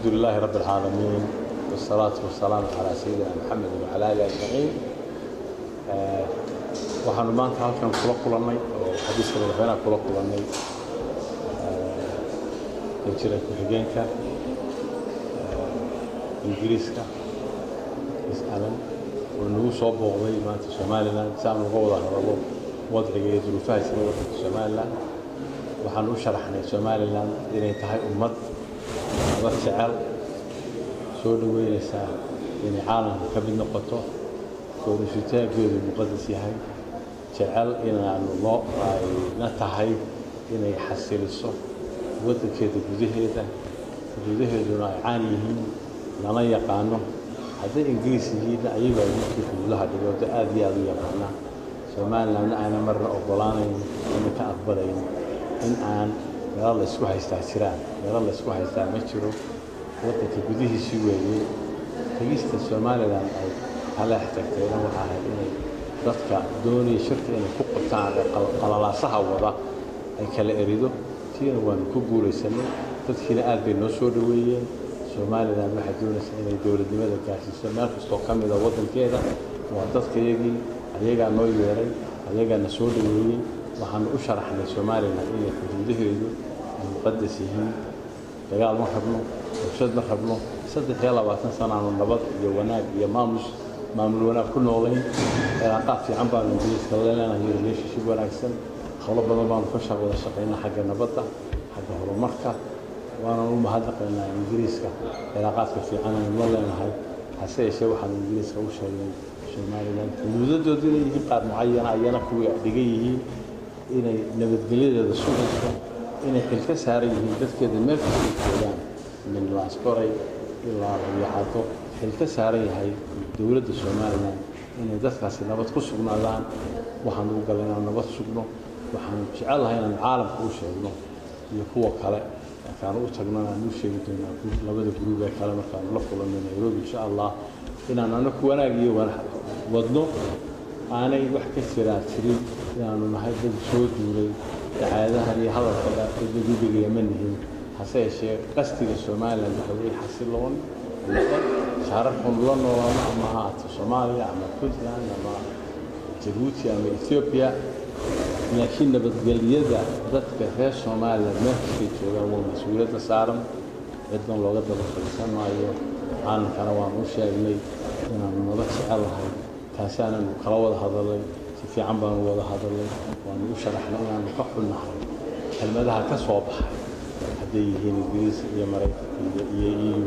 الحمد لله رب العالمين والصلاة والسلام على سيدنا محمد وعلى آله أجمعين. waxaanu maanta halkan kula kulannay oo xadiiska madaxweynaha kula kulannay wasiirka ku-xigeenka Ingiriiska Alan oo nagu soo booqday maanta Somaliland saan uga wada hadalno wadciga iyo duruufaha sida waddanka Somaliland. waxaan u sharaxnay Somaliland inay tahay ummad nabad jecel soo dhaweynaysa inay caalamka ka mid noqoto koorishitaankeedu muqadas yahay jecel inaanu loo ayna tahay inay xasiliso waddankeeda gudaheeduna ay caan yihiin lana yaqaano hadday Ingiriis yihiin ayaga markii xuduudaha dhigooda aad iyo aad u yaqaana Somaliland ayna marna ogolaanayn in ka aqbalayn in aan meelo la isku haystaa jiraan meelo la isku haystaa ma jiro waddanka gudihiisa weeye tagista Somaliland ay hala xigtayna waxa ahayd inay dadka doonaya shirka inay ku qabtaan qalalaasaha wada ay kala erido tiina waan ku guulaysanay dadkiina aad bay noo soo dhaweeyeen Somaliland waxay doonaysaa inay dawladnimada gaarsiiso meel kastoo ka mid ah waddankeeda waa dadkayagii ayagaa noo yeeray ayagaana soo dhaweeyey waxaan u sharaxnay Somaliland inay xuduudaheedu muqadas yihiin dagaal ma rabno rabshad ma rabno 23 sano nabad iyo wanaag iyo maamul wanaag ku noolayn cilaaqaad fiican baan Ingiriiska leenahay relationship wanaagsan hawlo badan baan ka shaqeynaa xagga nabadda xagga horumarka waana u mahadnaqaynaa Ingiriiska cilaaqaadka fiican ee la leenahay hase yeeshee waxaan Ingiriiska u sheegnay Somaliland xuduudadoodu inay yihiin qaar mucayan ayana kuwa dhigay yihiin inay nabadgelyadeeda sugayso inay xilka saaran yihiin dadkeeda meel kasta joogaan min laaskoray ilaa Riyaaxo xilka saaran yahay dawladda Somaliland inay dadkaasi nabad ku sugnaadaan waxaan ugu galnaa nabad sugno waxaan jecelahay inaan caalamka u sheegno iyo kuwa kale kaan u tagnaa aan u sheegi doonaa labada group ee kale markaan la kulanno Nairobi insha Allah inaan anagu wanaag iyo wadno aanay wax ka jirin inaanu nahay dad soo duulay dacaadaha iyo hadalka dadka gudiga Yemen hase yeeshee qastiga Somaliland waxa weeye xasiloon شاركهم لنا مع Soomaaliya ama Puntland ama Djibouti ama Ethiopia laakiin nabadgelyada dadka reer Soomaaliya meesha joogaan waa mas'uuliyad saaran cidna looga daba fadhiisan maayo caalamkana waan u sheegnay inaan nabad jecelahay taasana kala wada hadalay si fiican baan wada hadalay waan u sharaxnay inaan ka xunnahay kelmadaha ka soo baxay hadday yihiin Ingiriis iyo Mareykanka iyo EU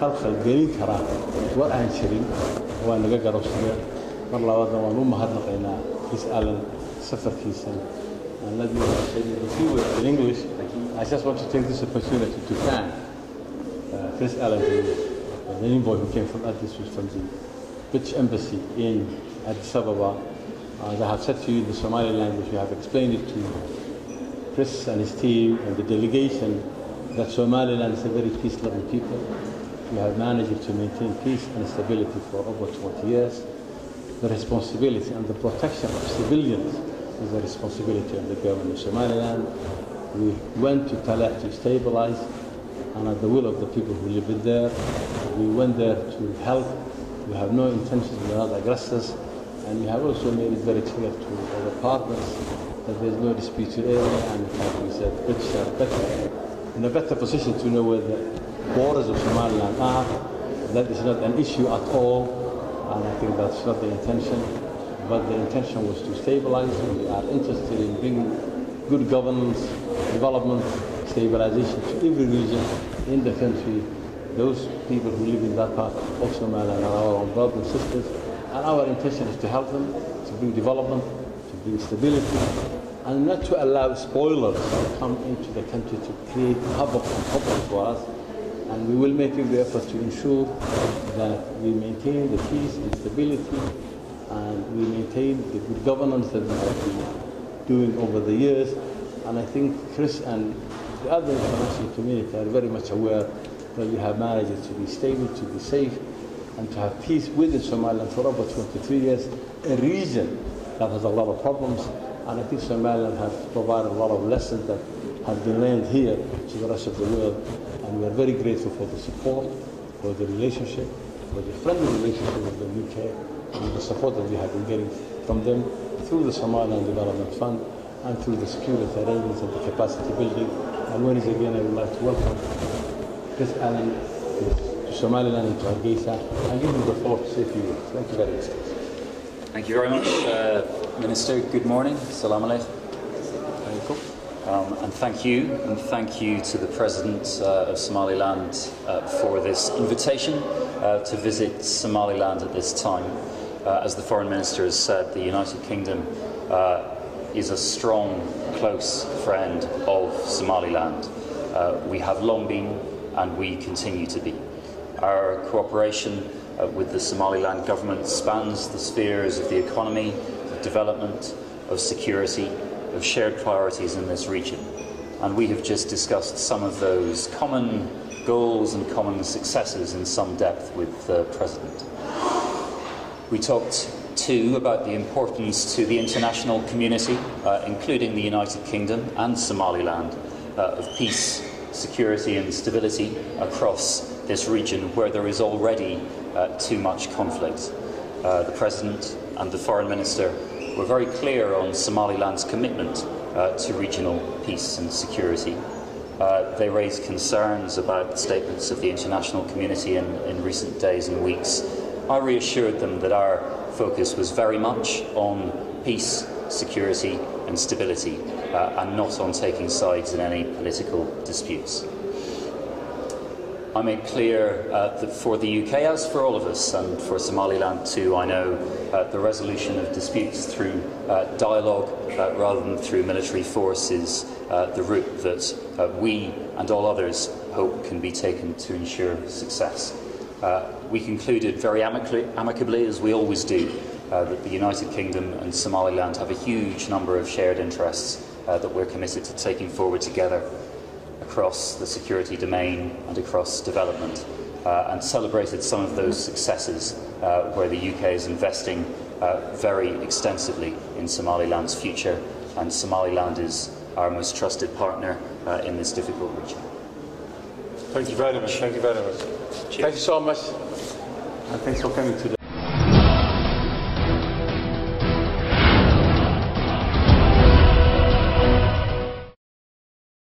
خلق الجريد كرا وأنا شرين وأنا جاكر وصغير مرة واحدة وأنا مهضقنا يسأل سفر كيسن الذي in English I just want to take this opportunity to thank Chris Allen the envoy who came from Addis from the British Embassy in Addis Ababa. As I have said to you in the Somali language, we have explained it to Chris and his team and the delegation that Somaliland is a very peace-loving people. We have managed to maintain peace and stability for over 20 years. The responsibility and the protection of civilians is the responsibility of the government of Somaliland. We went to Talah to stabilize and at the will of the people who live there. We went there to help. We have no intention of not aggressors, and we have also made it very clear to our partners that there is no disputed area, and in fact we said British are in a better position to know where the borders of Somaliland are. That is not an issue at all, and I think that's not the intention. But the intention was to stabilize. We are interested in bringing good governance, development, stabilization to every region in the country. Those people who live in that part of Somaliland are our own brothers and sisters, and our intention is to help them, to bring development, to bring stability, and not to allow spoilers to come into the country to create havoc and problems for us. And we will make every effort to ensure that we maintain the peace and stability, and we maintain the good governance that we have been doing over the years. And I think Chris and the other international community are very much aware that we have managed to be stable, to be safe, and to have peace within Somaliland for over 23 years, a region that has a lot of problems. And I think Somaliland has provided a lot of lessons that have been learned here to the rest of the world. and we are very grateful for the support, for the relationship, for the friendly relationship with the UK, and the support that we have been getting from them through the Somaliland Development Fund and through the security arrangements and the capacity building. And once again, I would like to welcome Chris Allen to Somaliland and to Hargeisa and give him the floor to say a few words. Thank you very much. Thank you very much, Minister. Good morning. Assalamu alaikum. And thank you to the President of Somaliland for this invitation to visit Somaliland at this time. As the Foreign Minister has said, the United Kingdom is a strong, close friend of Somaliland. We have long been and we continue to be. Our cooperation with the Somaliland government spans the spheres of the economy, of development, of security, of shared priorities in this region. And we have just discussed some of those common goals and common successes in some depth with the President. We talked too about the importance to the international community, including the United Kingdom and Somaliland, of peace, security and stability across this region where there is already too much conflict. The President and the Foreign Minister were very clear on Somaliland's commitment to regional peace and security. They raised concerns about statements of the international community in recent days and weeks. I reassured them that our focus was very much on peace, security and stability, and not on taking sides in any political disputes. I made clear that for the UK, as for all of us, and for Somaliland too, I know the resolution of disputes through dialogue rather than through military force is the route that we and all others hope can be taken to ensure success. We concluded very amicably, as we always do, that the United Kingdom and Somaliland have a huge number of shared interests that we're committed to taking forward together across the security domain and across development, and celebrated some of those successes where the UK is investing very extensively in Somaliland's future, and Somaliland is our most trusted partner in this difficult region. Thank you very much. Thank you very much. Thank you so much, and thanks for coming today.